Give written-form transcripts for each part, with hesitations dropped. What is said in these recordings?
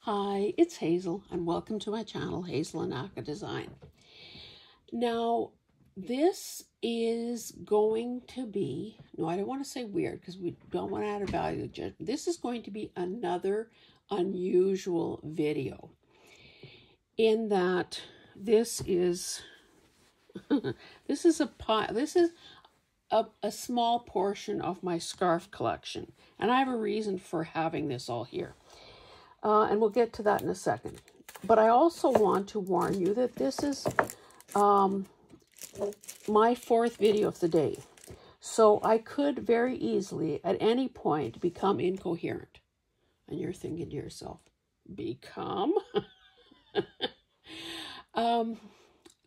Hi, it's Hazel, and welcome to my channel, Hazel and Aka Design. Now, this is going to be, no, I don't want to say weird because we don't want to add a value judgment. This is going to be another unusual video in that this is this is a small portion of my scarf collection, and I have a reason for having this all here. And we'll get to that in a second. But I also want to warn you that this is my fourth video of the day. So I could very easily, at any point, become incoherent. And you're thinking to yourself, become? The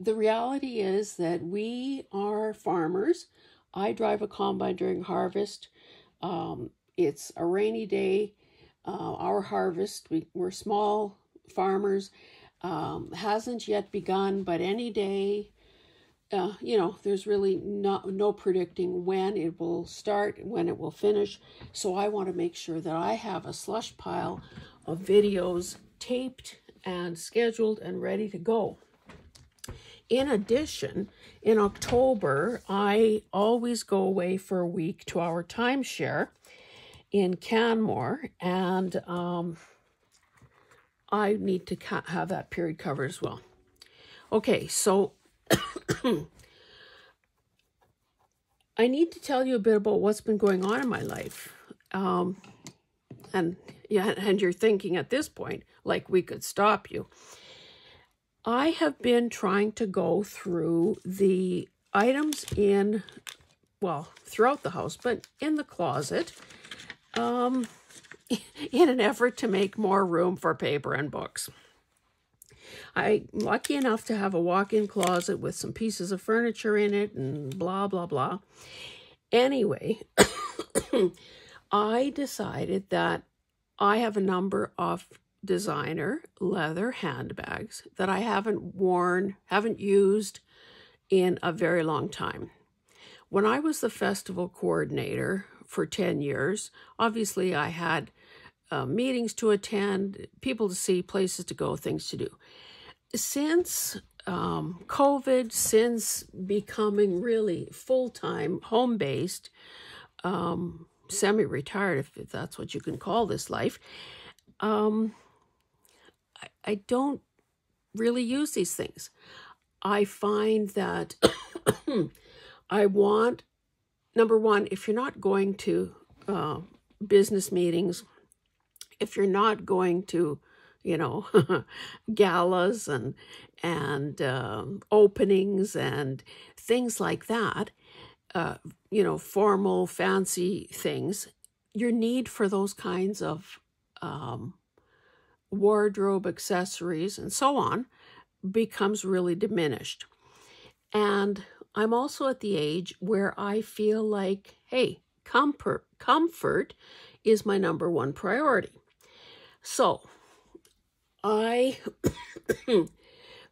reality is that we are farmers. I drive a combine during harvest. It's a rainy day. Our harvest, we're small farmers, hasn't yet begun, but any day, there's really no predicting when it will start, when it will finish. So I want to make sure that I have a slush pile of videos taped and scheduled and ready to go. In addition, in October, I always go away for a week to our timeshare in Canmore, and I need to have that period covered as well. Okay, so I need to tell you a bit about what's been going on in my life. And you're thinking at this point, like we could stop you. I have been trying to go through the items in, well, throughout the house, but in the closet, in an effort to make more room for paper and books. I'm lucky enough to have a walk-in closet with some pieces of furniture in it and blah, blah, blah. Anyway, I decided that I have a number of designer leather handbags that I haven't used in a very long time. When I was the festival coordinator for 10 years, obviously I had meetings to attend, people to see, places to go, things to do. Since COVID, since becoming really full-time, home-based, semi-retired, if that's what you can call this life, I don't really use these things. I find that I want, number one, if you're not going to business meetings, if you're not going to, galas and openings and things like that, formal, fancy things, your need for those kinds of wardrobe accessories and so on becomes really diminished. And I'm also at the age where I feel like, hey, comfort is my number one priority. So I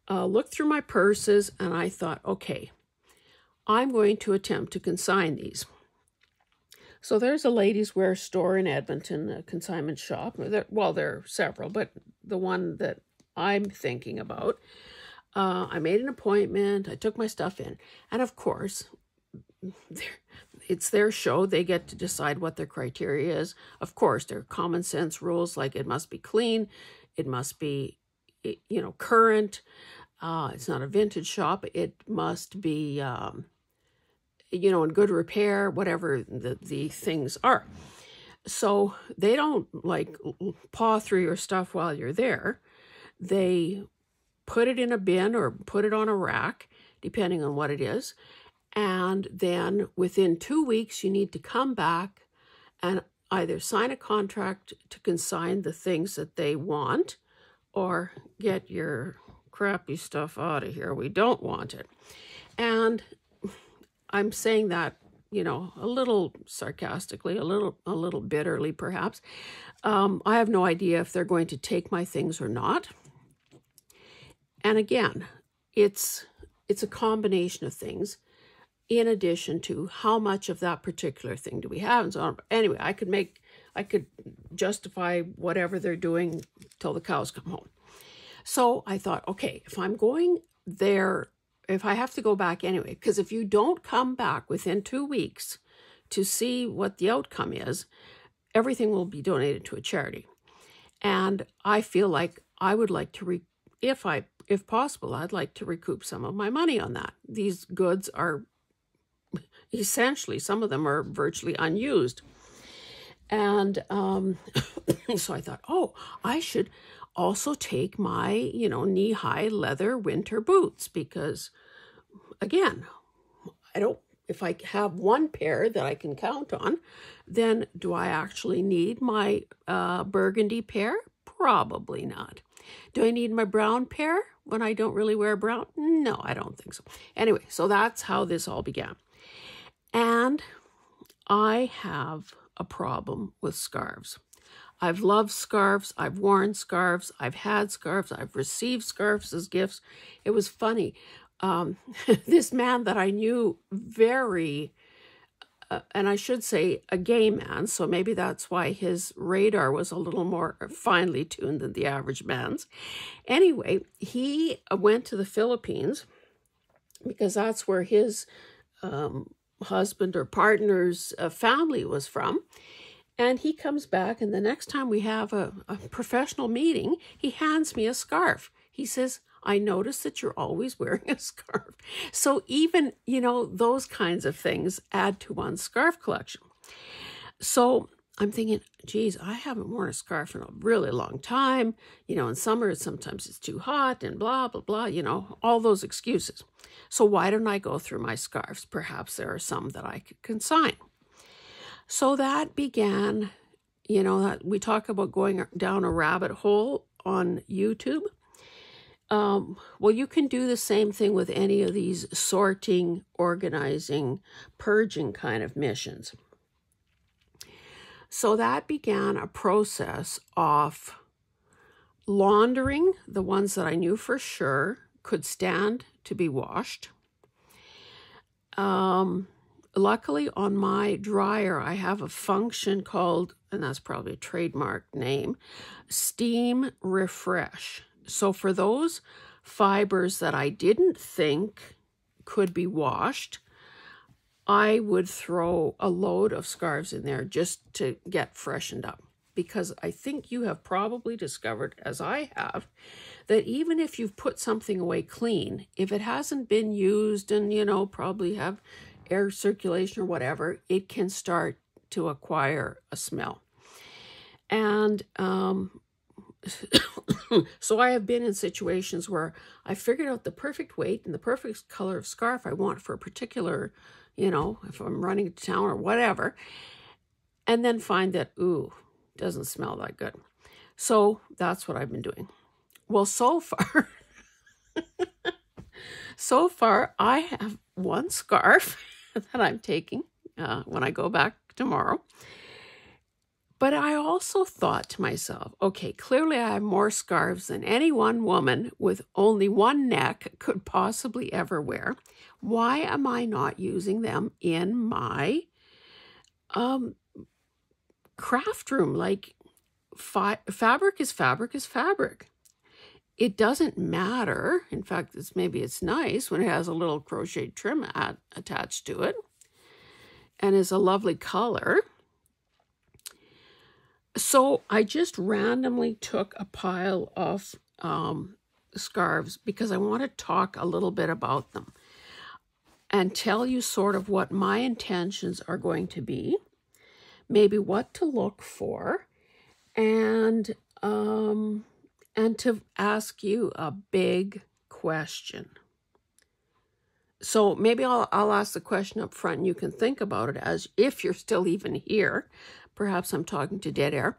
looked through my purses and I thought, okay, I'm going to attempt to consign these. So there's a ladies' wear store in Edmonton, a consignment shop. There are several, but the one that I'm thinking about, I made an appointment, I took my stuff in, and of course, it's their show. They get to decide what their criteria is. Of course, there are common sense rules like it must be clean, it must be, current, it's not a vintage shop, it must be, in good repair, whatever the things are. So they don't paw through your stuff while you're there. They put it in a bin or put it on a rack, depending on what it is. And then within 2 weeks, you need to come back and either sign a contract to consign the things that they want or get your crappy stuff out of here. We don't want it. And I'm saying that, a little sarcastically, a little bitterly, perhaps. I have no idea if they're going to take my things or not. And again, it's a combination of things in addition to how much of that particular thing do we have and so on. Anyway, I could justify whatever they're doing till the cows come home. So I thought, okay, if I'm going there, if I have to go back anyway, because if you don't come back within 2 weeks to see what the outcome is, everything will be donated to a charity. And I feel like I would like to, if possible, I'd like to recoup some of my money on that. These goods are essentially, some of them are virtually unused. And so I thought, oh, I should also take my, knee-high leather winter boots, because again, if I have one pair that I can count on, then do I actually need my burgundy pair? Probably not. Do I need my brown pair when I don't really wear brown? No, I don't think so. Anyway, so that's how this all began. And I have a problem with scarves. I've loved scarves. I've worn scarves. I've had scarves. I've received scarves as gifts. It was funny. This man that I knew very, and I should say a gay man, so maybe that's why his radar was a little more finely tuned than the average man's. Anyway, he went to the Philippines because that's where his husband or partner's family was from. And he comes back, and the next time we have a professional meeting, he hands me a scarf. He says, I notice that you're always wearing a scarf. So even, those kinds of things add to one's scarf collection. So I'm thinking, geez, I haven't worn a scarf in a really long time. In summer, sometimes it's too hot and blah, blah, blah, all those excuses. So why don't I go through my scarves? Perhaps there are some that I could consign. So that began, that we talk about going down a rabbit hole on YouTube. Well, you can do the same thing with any of these sorting, organizing, purging kind of missions. So that began a process of laundering the ones that I knew for sure could stand to be washed. Luckily, on my dryer, I have a function called, and that's probably a trademark name, Steam Refresh. So for those fibers that I didn't think could be washed, I would throw a load of scarves in there just to get freshened up. Because I think you have probably discovered, as I have, that even if you've put something away clean, if it hasn't been used and, probably have air circulation or whatever, it can start to acquire a smell. And so I have been in situations where I figured out the perfect weight and the perfect color of scarf I want for a particular, if I'm running to town or whatever, and then find that, ooh, doesn't smell that good. So that's what I've been doing. Well, so far I have one scarf that I'm taking when I go back tomorrow. But I also thought to myself, okay, clearly I have more scarves than any one woman with only one neck could possibly ever wear. Why am I not using them in my craft room? Like, fabric is fabric is fabric. It doesn't matter. In fact, maybe it's nice when it has a little crochet trim attached to it and is a lovely color. So I just randomly took a pile of scarves because I want to talk a little bit about them and tell you sort of what my intentions are going to be, maybe what to look for, and to ask you a big question. So maybe I'll ask the question up front and you can think about it as if you're still even here. Perhaps I'm talking to dead air.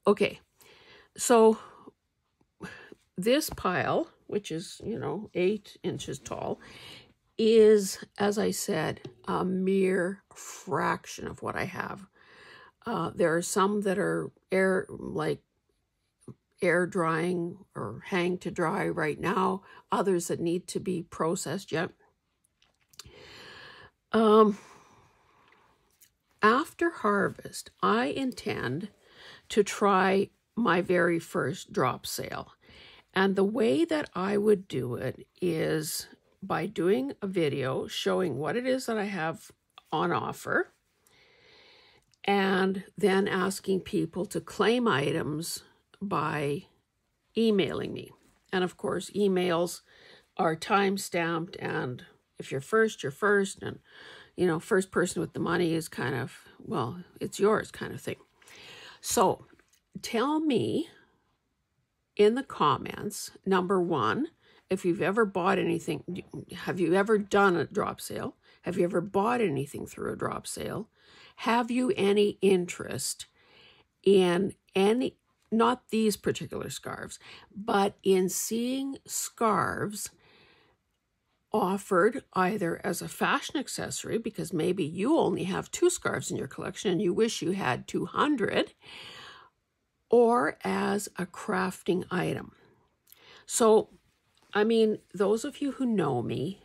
Okay, so this pile, which is, 8 inches tall, is, as I said, a mere fraction of what I have. There are some that are air drying or hang to dry right now, others that need to be processed yet. After harvest, I intend to try my very first drop sale. And the way that I would do it is by doing a video showing what it is that I have on offer, and then asking people to claim items by emailing me. And of course, emails are time-stamped, and if you're first, you're first, and first person with the money is kind of, well, it's yours kind of thing. So tell me in the comments, number one, if you've ever bought anything. Have you ever done a drop sale? Have you ever bought anything through a drop sale? Have you any interest in any, not these particular scarves, but in seeing scarves offered either as a fashion accessory, because maybe you only have 2 scarves in your collection and you wish you had 200, or as a crafting item. So, I mean, those of you who know me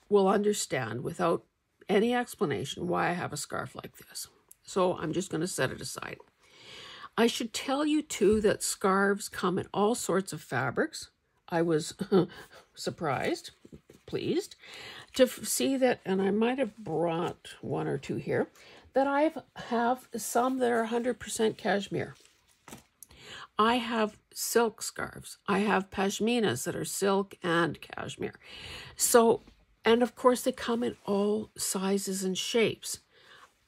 will understand without any explanation why I have a scarf like this. So I'm just going to set it aside. I should tell you too that scarves come in all sorts of fabrics. I was surprised, pleased to see that, and I might have brought 1 or 2 here, that I have some that are 100% cashmere. I have silk scarves. I have pashminas that are silk and cashmere. So, and of course they come in all sizes and shapes.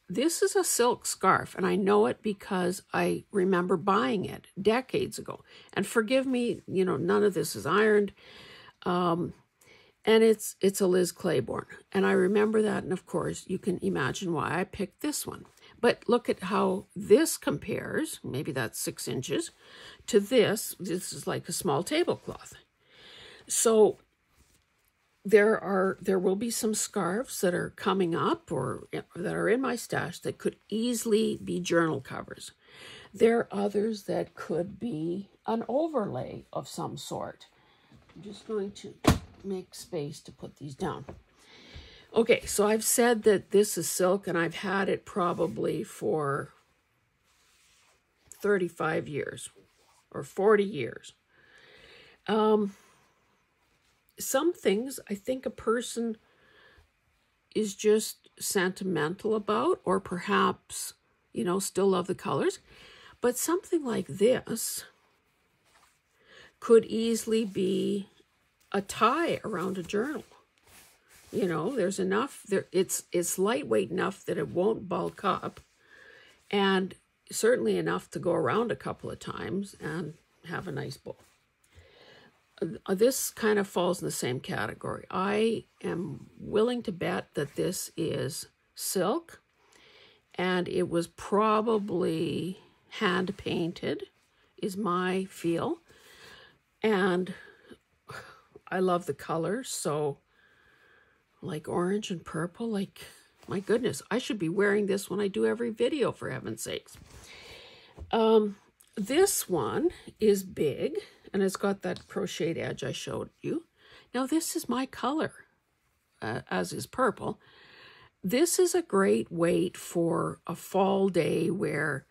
This is a silk scarf, and I know it because I remember buying it decades ago. And forgive me, none of this is ironed. And it's a Liz Claiborne. And I remember that, and of course you can imagine why I picked this one. But look at how this compares, maybe that's 6 inches, to this. This is like a small tablecloth. So there will be some scarves that are coming up or that are in my stash that could easily be journal covers. There are others that could be an overlay of some sort. I'm just going to make space to put these down. Okay, so I've said that this is silk, and I've had it probably for 35 years or 40 years. Some things I think a person is just sentimental about, or perhaps, still love the colors. But something like this could easily be a tie around a journal. There's enough there. It's lightweight enough that it won't bulk up, and certainly enough to go around a couple of times and have a nice bowl. This kind of falls in the same category. I am willing to bet that this is silk, and it was probably hand painted, is my feel. And I love the color, so like orange and purple, like, my goodness, I should be wearing this when I do every video, for heaven's sakes. This one is big, and it's got that crocheted edge I showed you. Now, this is my color, as is purple. This is a great weight for a fall day where,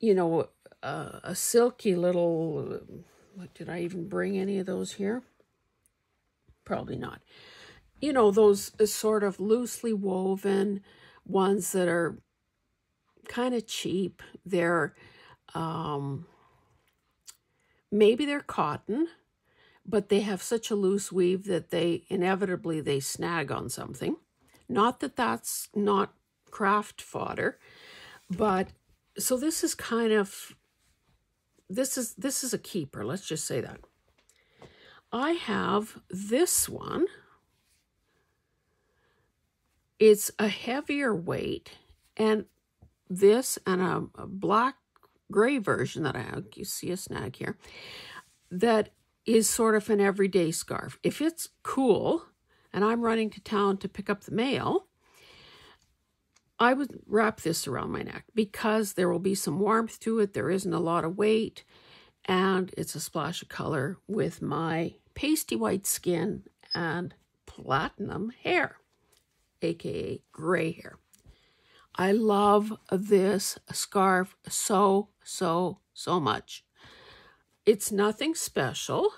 a silky little, did I even bring any of those here? Probably not. Those sort of loosely woven ones that are kind of cheap. They're, maybe they're cotton, but they have such a loose weave that they inevitably snag on something. Not that that's not craft fodder, but so this is kind of, this is a keeper. Let's just say that. I have this one. It's a heavier weight, and this and a black gray version that I have, you see a snag here, that is sort of an everyday scarf. If it's cool and I'm running to town to pick up the mail, I would wrap this around my neck because there will be some warmth to it. There isn't a lot of weight, and it's a splash of color with my pasty white skin and platinum hair, aka gray hair. I love this scarf so, so, so much. It's nothing special.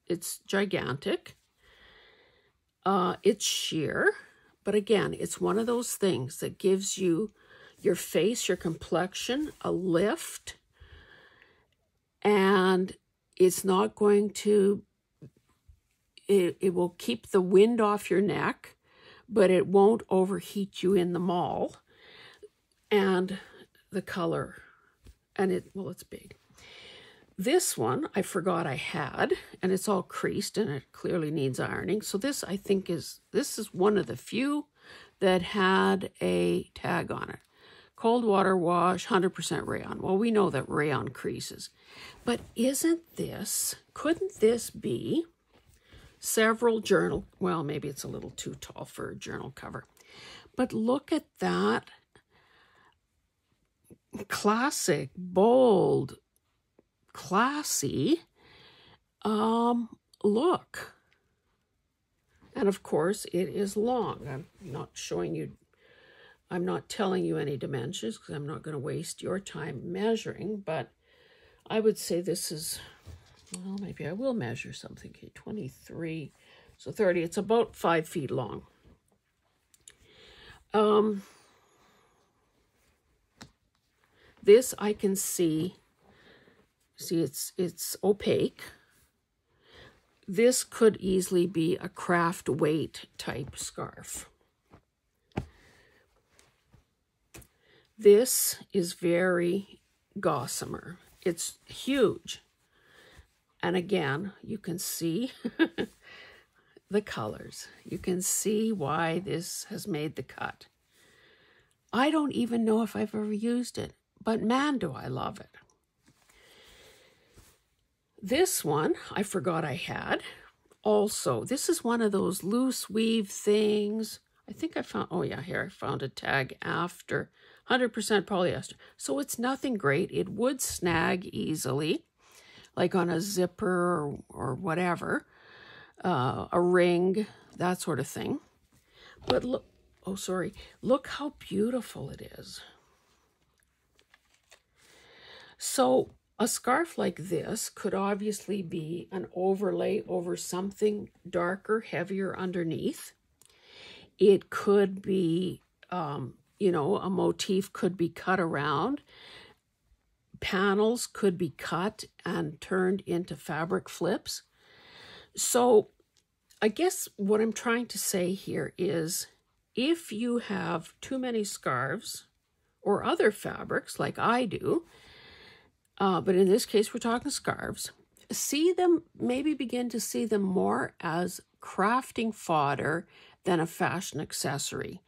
It's gigantic. It's sheer. But again, it's one of those things that gives you your face, your complexion, a lift. And it's not going to, it will keep the wind off your neck, but it won't overheat you in the mall. And the color, and it's big. This one I forgot I had, and it's all creased and it clearly needs ironing. So this, I think, this is one of the few that had a tag on it. Cold water wash, 100% rayon. Well, we know that rayon creases. But couldn't this be several journal, well, maybe it's a little too tall for a journal cover. But look at that classic, bold, classy look. And of course, it is long. I'm not telling you any dimensions because I'm not going to waste your time measuring, but I would say this is, well, maybe I will measure something. Okay, 23, so 30. It's about 5 feet long. This I can see it's opaque. This could easily be a craft weight type scarf. This is very gossamer. It's huge. And again, you can see the colors. You can see why this has made the cut. I don't even know if I've ever used it, but man, do I love it. This one, I forgot I had. Also, this is one of those loose weave things. I think I found, oh yeah, here I found a tag after. 100% polyester. So it's nothing great. It would snag easily, like on a zipper or whatever, a ring, that sort of thing. But look, oh, sorry. Look how beautiful it is. So a scarf like this could obviously be an overlay over something darker, heavier underneath. It could be, you know, a motif could be cut around. Panels could be cut and turned into fabric flips. So I guess what I'm trying to say here is if you have too many scarves or other fabrics like I do, but in this case we're talking scarves, see them, maybe begin to see them more as crafting fodder than a fashion accessory.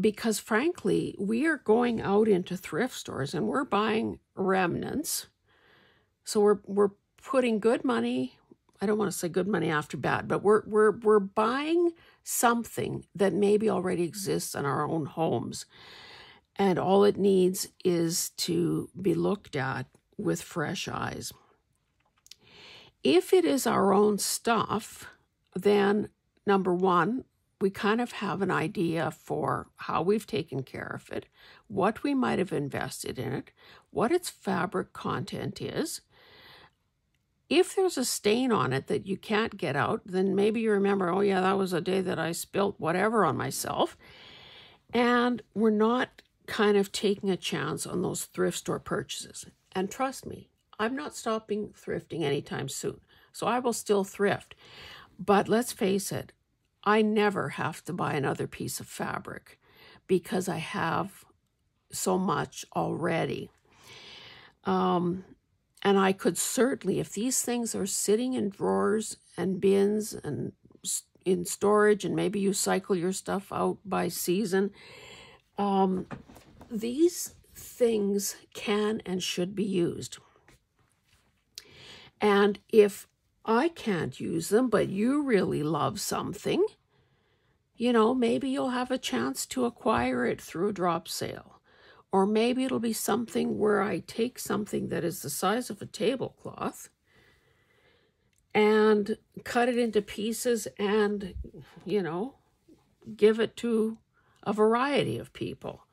Because frankly, we are going out into thrift stores and we're buying remnants. So we're putting good money. I don't want to say good money after bad, but we're buying something that maybe already exists in our own homes. And all it needs is to be looked at with fresh eyes. If it is our own stuff, then number one, we kind of have an idea for how we've taken care of it, what we might have invested in it, what its fabric content is. If there's a stain on it that you can't get out, then maybe you remember, oh yeah, that was a day that I spilt whatever on myself. And we're not kind of taking a chance on those thrift store purchases. And trust me, I'm not stopping thrifting anytime soon. So I will still thrift. But let's face it, I never have to buy another piece of fabric because I have so much already. And I could certainly, if these things are sitting in drawers and bins and in storage, and maybe you cycle your stuff out by season, these things can and should be used. And if I can't use them, but you really love something, you know, maybe you'll have a chance to acquire it through a drop sale. Or maybe it'll be something where I take something that is the size of a tablecloth and cut it into pieces and, you know, give it to a variety of people.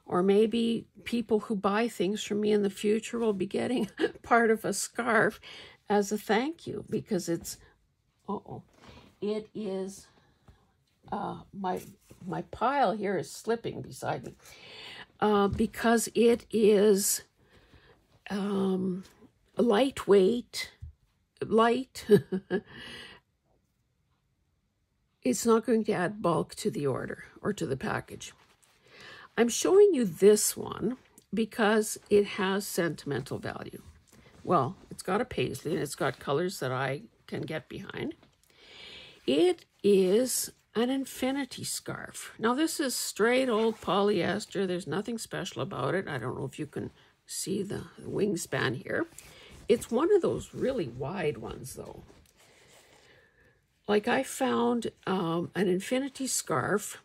Or maybe people who buy things from me in the future will be getting part of a scarf as a thank you, because it's, it is, my pile here is slipping beside me, because it is lightweight, light. It's not going to add bulk to the order or to the package. I'm showing you this one because it has sentimental value. Well, it's got a paisley and it's got colors that I can get behind. It is an infinity scarf. Now, this is straight old polyester. There's nothing special about it. I don't know if you can see the wingspan here. It's one of those really wide ones, though. Like, I found an infinity scarf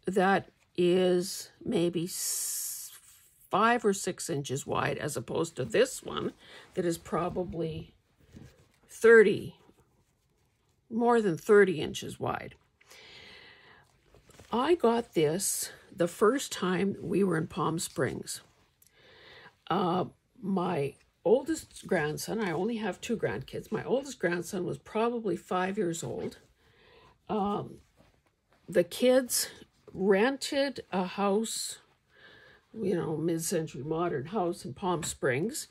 that is maybe 5 or 6 inches wide, as opposed to this one that is probably more than 30 inches wide. I got this the first time we were in Palm Springs. My oldest grandson, I only have 2 grandkids. My oldest grandson was probably 5 years old. The kids rented a house, mid-century modern house in Palm Springs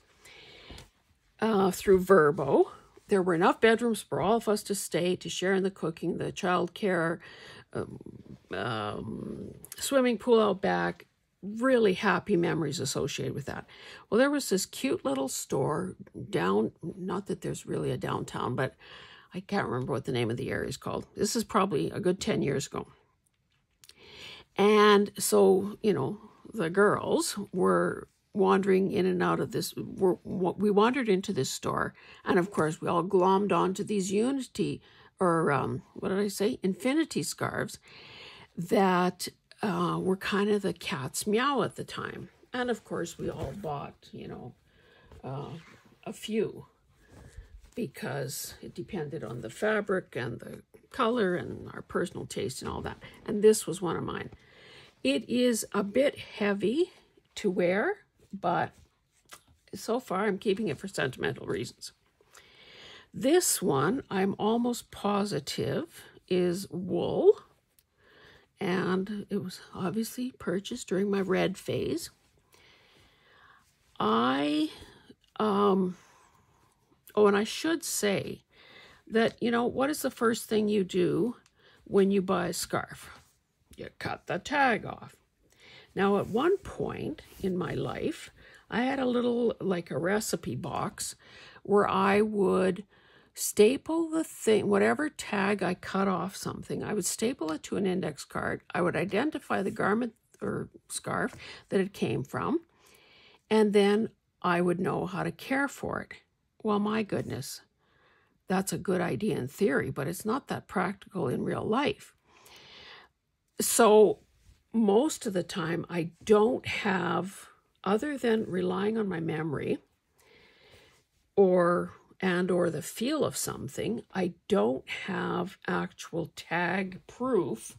through Verbo. There were enough bedrooms for all of us to stay, to share in the cooking, the child care, swimming pool out back. Really happy memories associated with that. Well, there was this cute little store not that there's really a downtown, but I can't remember what the name of the area is called. This is probably a good 10 years ago. And so, the girls were wandering in and out of this. We wandered into this store, and of course, we all glommed onto these infinity scarves that were kind of the cat's meow at the time. And of course, we all bought, a few, because it depended on the fabric and the color and our personal taste and all that. And this was one of mine. It is a bit heavy to wear, but so far I'm keeping it for sentimental reasons. This one, I'm almost positive, is wool. And it was obviously purchased during my red phase. And I should say that, what is the first thing you do when you buy a scarf? You cut the tag off. Now, at one point in my life, I had a little, like a recipe box, where I would staple the thing, whatever tag I cut off something, I would staple it to an index card. I would identify the garment or scarf that it came from, and then I would know how to care for it. Well, my goodness, that's a good idea in theory, but it's not that practical in real life. So most of the time, I don't have, other than relying on my memory or the feel of something, I don't have actual tag proof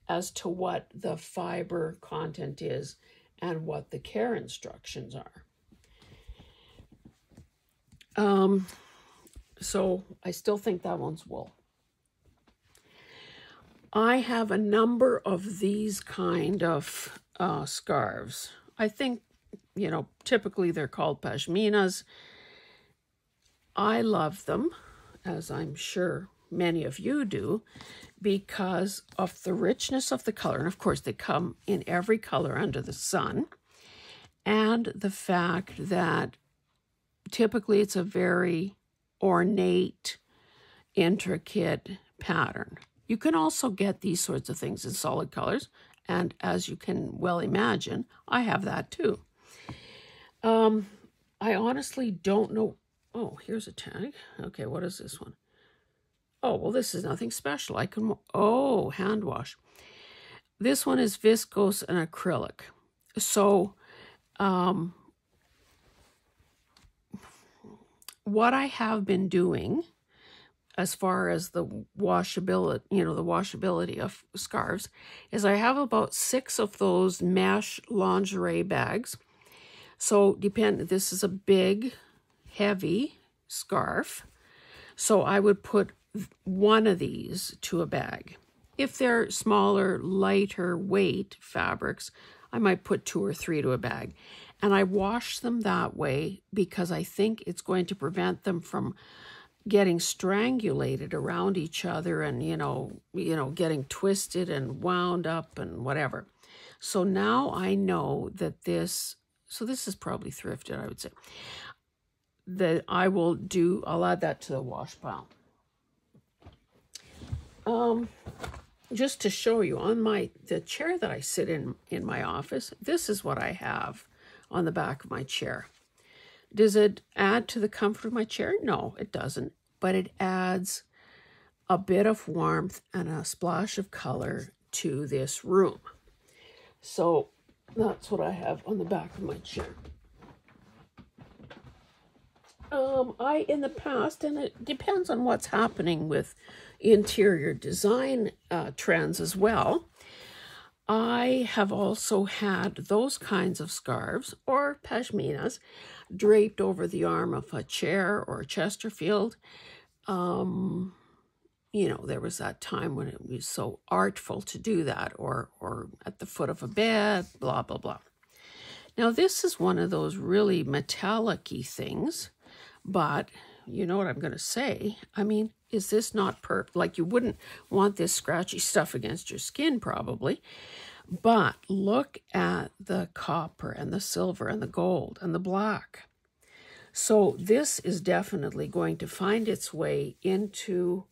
as to what the fiber content is and what the care instructions are. So I still think that one's wool. I have a number of these kind of scarves. I think, typically they're called pashminas. I love them, as I'm sure many of you do, because of the richness of the color. And of course, they come in every color under the sun. And the fact that typically it's a very ornate, intricate pattern. You can also get these sorts of things in solid colors. And as you can well imagine, I have that too. I honestly don't know. Oh, here's a tag. Okay, what is this one? Oh, well, this is nothing special. Hand wash. This one is viscose and acrylic. So, what I have been doing as far as the washability, the washability of scarves, is I have about 6 of those mesh lingerie bags. So this is a big, heavy scarf. So I would put one of these to a bag. If they're smaller, lighter weight fabrics, I might put 2 or 3 to a bag. And I wash them that way because I think it's going to prevent them from getting strangulated around each other and, getting twisted and wound up and whatever. So now I know that this is probably thrifted, I would say, that I'll add that to the wash pile. Just to show you, on the chair that I sit in my office, this is what I have on the back of my chair. Does it add to the comfort of my chair? No, it doesn't. But it adds a bit of warmth and a splash of color to this room. So that's what I have on the back of my chair. In the past, and it depends on what's happening with interior design trends as well, I have also had those kinds of scarves or pashminas draped over the arm of a chair or a Chesterfield. There was that time when it was so artful to do that, or at the foot of a bed, blah, blah, blah. Now, this is one of those really metallic-y things, but you know what I'm going to say. I mean, is this not like you wouldn't want this scratchy stuff against your skin probably, but look at the copper and the silver and the gold and the black. So this is definitely going to find its way into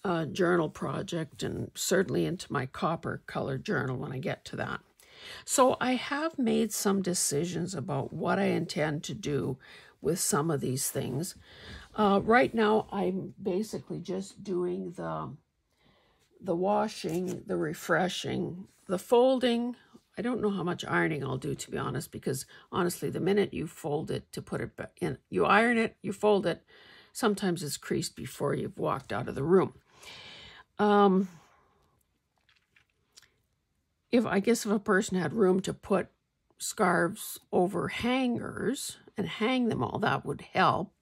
a journal project and certainly into my copper colored journal when I get to that. So I have made some decisions about what I intend to do with some of these things. Right now, I'm basically just doing the washing, the refreshing, the folding. I don't know how much ironing I'll do, to be honest, because honestly, the minute you fold it to put it back in, you iron it, you fold it, sometimes it's creased before you've walked out of the room. If a person had room to put scarves over hangers and hang them all, that would help,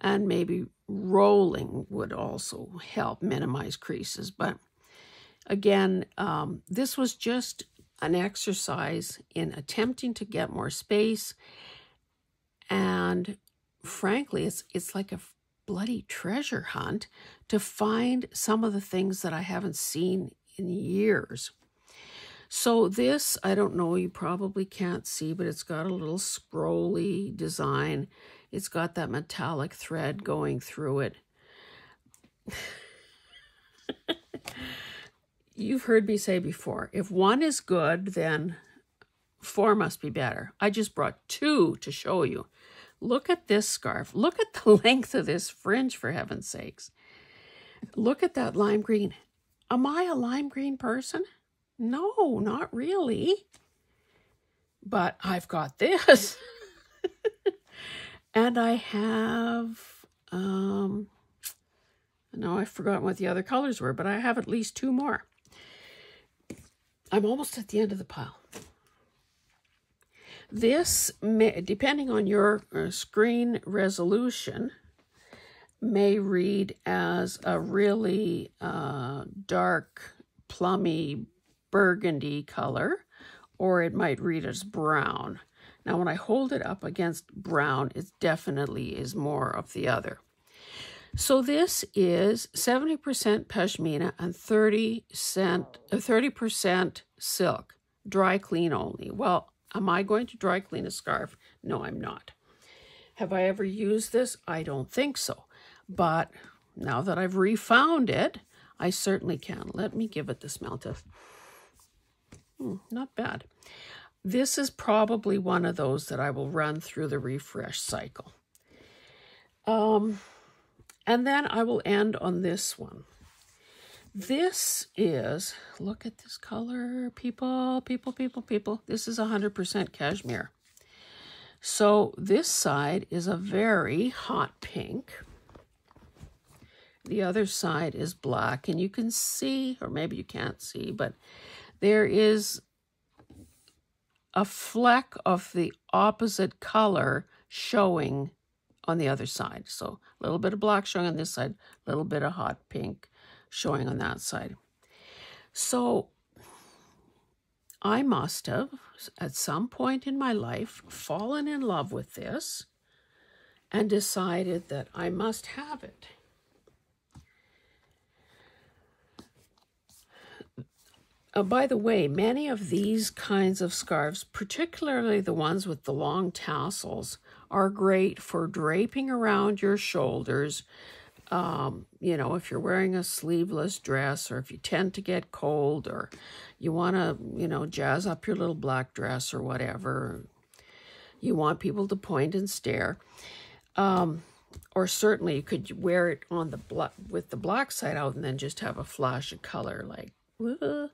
and maybe rolling would also help minimize creases. But again, this was just an exercise in attempting to get more space, and frankly, it's like a bloody treasure hunt to find some of the things that I haven't seen in years. So this, I don't know, you probably can't see, but it's got a little scrolly design. It's got that metallic thread going through it. You've heard me say before, if one is good, then 4 must be better. I just brought 2 to show you. Look at this scarf. Look at the length of this fringe, for heaven's sakes. Look at that lime green. Am I a lime green person? No, not really. But I've got this. And I have, no, I've forgotten what the other colors were, but I have at least 2 more. I'm almost at the end of the pile. This, depending on your screen resolution, may read as a really dark, plummy, burgundy color, or it might read as brown. Now, when I hold it up against brown, it definitely is more of the other. So this is 70% pashmina and 30% silk, dry clean only. Well, am I going to dry clean a scarf? No, I'm not. Have I ever used this? I don't think so. But now that I've refound it, I certainly can. Let me give it the smell test. Not bad. This is probably one of those that I will run through the refresh cycle. And then I will end on this one. This is, look at this color, people. This is 100% cashmere. So this side is a very hot pink. The other side is black, and you can see, or maybe you can't see, but there is a fleck of the opposite color showing on the other side. So a little bit of black showing on this side, a little bit of hot pink showing on that side. So I must have, at some point in my life, fallen in love with this and decided that I must have it. By the way, many of these kinds of scarves, particularly the ones with the long tassels, are great for draping around your shoulders. You know, if you're wearing a sleeveless dress, or if you tend to get cold, or you want to, you know, jazz up your little black dress or whatever. You want people to point and stare. Or certainly you could wear it on the with the black side out and then just have a flash of color like, woo.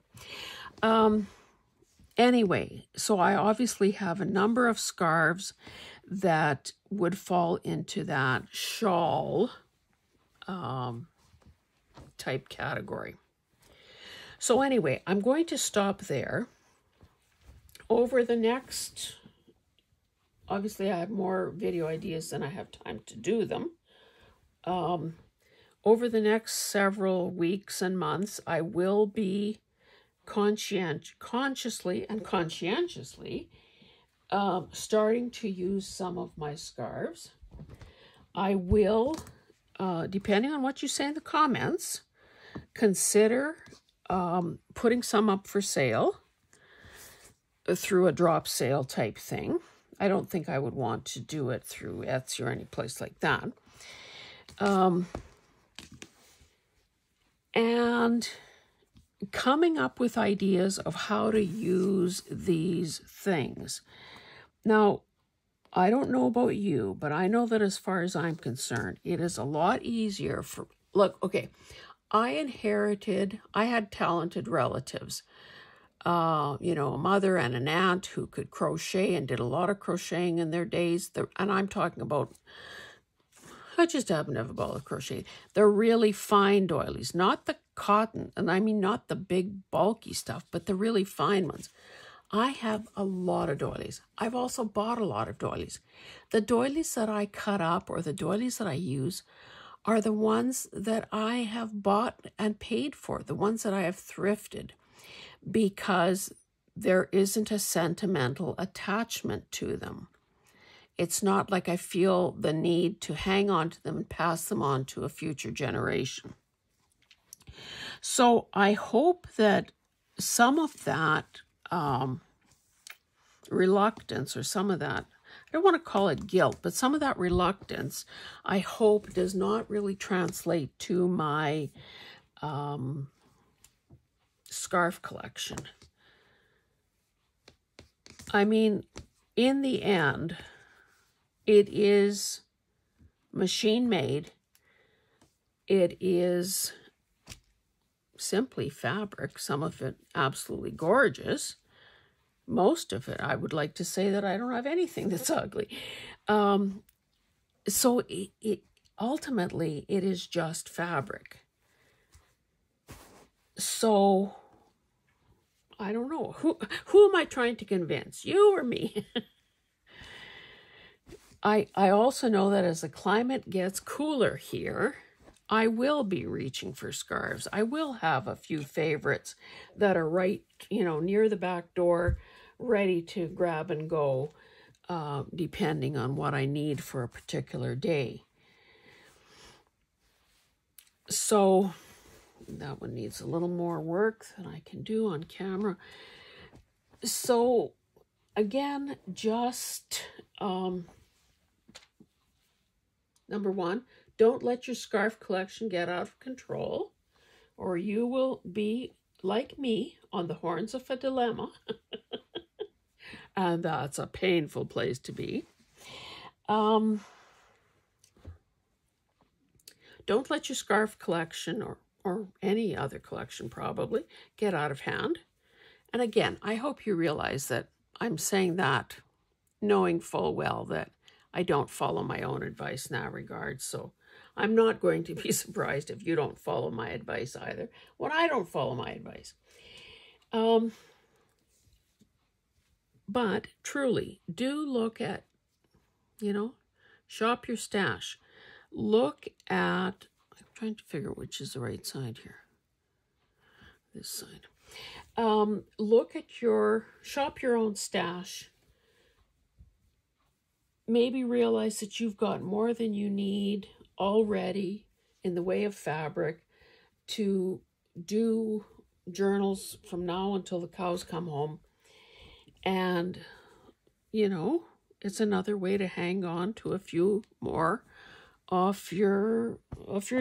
Anyway, so I obviously have a number of scarves that would fall into that shawl type category. So anyway, I'm going to stop there. Over the next, obviously I have more video ideas than I have time to do them. Over the next several weeks and months, I will be consciously and conscientiously starting to use some of my scarves. I will, depending on what you say in the comments, consider putting some up for sale through a drop sale type thing. I don't think I would want to do it through Etsy or any place like that. And coming up with ideas of how to use these things. Now, I don't know about you, but I know that as far as I'm concerned, it is a lot easier for, look, okay, I had talented relatives, you know, a mother and an aunt who could crochet and did a lot of crocheting in their days. And I'm talking about, I just happen to have a ball of crochet. They're really fine doilies, not the cotton, and I mean not the big bulky stuff, but the really fine ones. I have a lot of doilies. I've also bought a lot of doilies. The doilies that I cut up or the doilies that I use are the ones that I have bought and paid for, the ones that I have thrifted, because there isn't a sentimental attachment to them. It's not like I feel the need to hang on to them and pass them on to a future generation. So I hope that some of that reluctance, or some of that, I don't want to call it guilt, but some of that reluctance, I hope does not really translate to my scarf collection. I mean, in the end, it is machine made. It is simply fabric, some of it absolutely gorgeous. Most of it, I would like to say that I don't have anything that's ugly. So ultimately, it is just fabric. So, I don't know. Who am I trying to convince? You or me? I also know that as the climate gets cooler here, I will be reaching for scarves. I will have a few favorites that are right, you know, near the back door, ready to grab and go, depending on what I need for a particular day. So that one needs a little more work than I can do on camera. So again, just number one, don't let your scarf collection get out of control, or you will be like me on the horns of a dilemma. And that's a painful place to be. Don't let your scarf collection, or any other collection probably, get out of hand. And again, I hope you realize that I'm saying that knowing full well that I don't follow my own advice in that regard. So I'm not going to be surprised if you don't follow my advice either, when I don't follow my advice. But truly, do look at, shop your stash. Look at, I'm trying to figure out which is the right side here. This side. Look at shop your own stash. Maybe realize that you've got more than you need already in the way of fabric to do journals from now until the cows come home. And, it's another way to hang on to a few more of your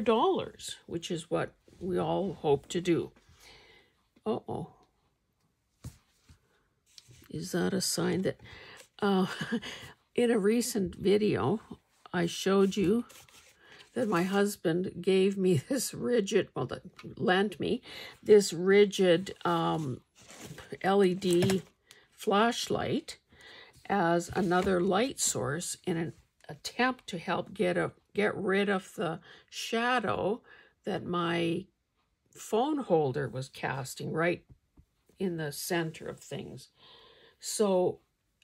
dollars, which is what we all hope to do. Uh-oh. Is that a sign that... in a recent video, I showed you that my husband gave me this rigid... Well, lent me this rigid LED flashlight as another light source in an attempt to help get rid of the shadow that my phone holder was casting right in the center of things. So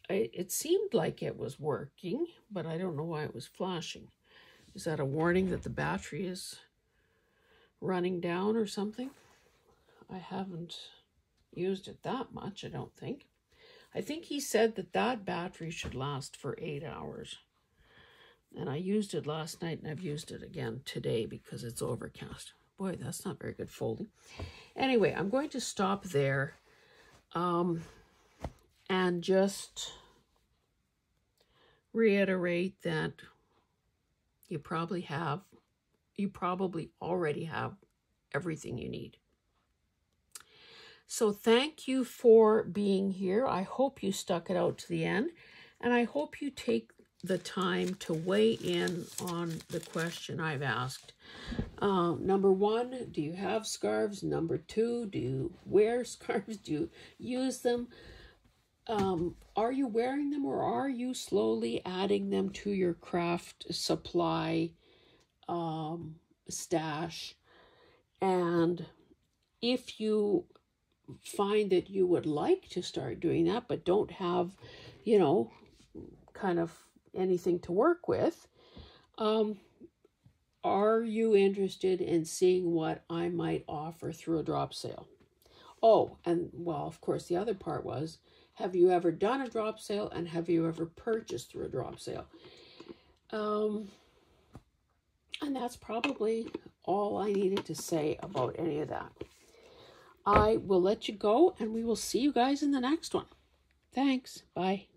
it seemed like it was working, but I don't know why it was flashing. Is that a warning that the battery is running down or something? I haven't used it that much, I don't think. I think he said that battery should last for 8 hours. And I used it last night, and I've used it again today because it's overcast. Boy, that's not very good folding. Anyway, I'm going to stop there and just reiterate that you probably already have everything you need. So thank you for being here. I hope you stuck it out to the end, and I hope you take the time to weigh in on the question I've asked. Number 1, do you have scarves? Number 2, do you wear scarves? Do you use them? Are you wearing them, or are you slowly adding them to your craft supply stash? And if you find that you would like to start doing that, but don't have, kind of anything to work with, are you interested in seeing what I might offer through a drop sale? Oh, and well, of course, the other part was, have you ever done a drop sale, and have you ever purchased through a drop sale? And that's probably all I needed to say about any of that. I will let you go, and we will see you guys in the next one. Thanks. Bye.